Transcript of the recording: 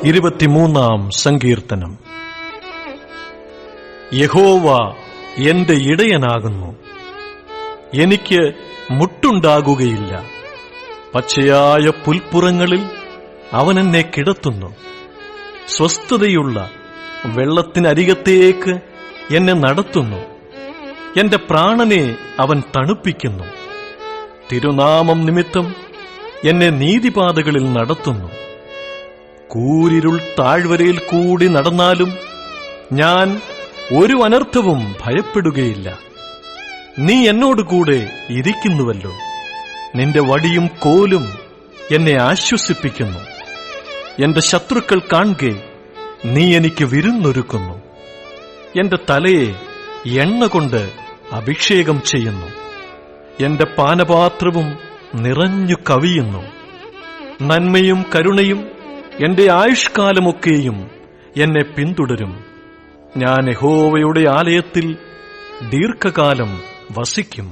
23-ാം സങ്കീർത്തനം. യഹോവ എന്റെ ഇടയനാകുന്നു, എനിക്ക് മുട്ടുണ്ടാകുകയില്ല. പച്ചയായ പുൽപ്പുറങ്ങളിൽ അവൻ എന്നെ കിടത്തുന്നു. സ്വസ്ഥതയുള്ള വെള്ളത്തിനരികത്തേക്ക് എന്നെ നടത്തുന്നു. എന്റെ പ്രാണനെ അവൻ തണുപ്പിക്കുന്നു. തിരുനാമം നിമിത്തം എന്നെ നീതിപാതകളിൽ നടത്തുന്നു. കൂരിരുൾ താഴ്വരയിൽ കൂടി നടന്നാലും ഞാൻ ഒരു അനർത്ഥവും ഭയപ്പെടുകയില്ല. നീ എന്നോടുകൂടെ ഇരിക്കുന്നുവല്ലോ. നിന്റെ വടിയും കോലും എന്നെ ആശ്വസിപ്പിക്കുന്നു. എന്റെ ശത്രുക്കൾ കാൺകെ നീ എനിക്ക് വിരുന്നൊരുക്കുന്നു. എന്റെ തലയെ എണ്ണ കൊണ്ട് അഭിഷേകം ചെയ്യുന്നു. എന്റെ പാനപാത്രവും നിറഞ്ഞു കവിയുന്നു. നന്മയും കരുണയും എന്റെ ആയുഷ്കാലമൊക്കെയും എന്നെ പിന്തുടരും. ഞാൻ യഹോവയുടെ ആലയത്തിൽ ദീർഘകാലം വസിക്കും.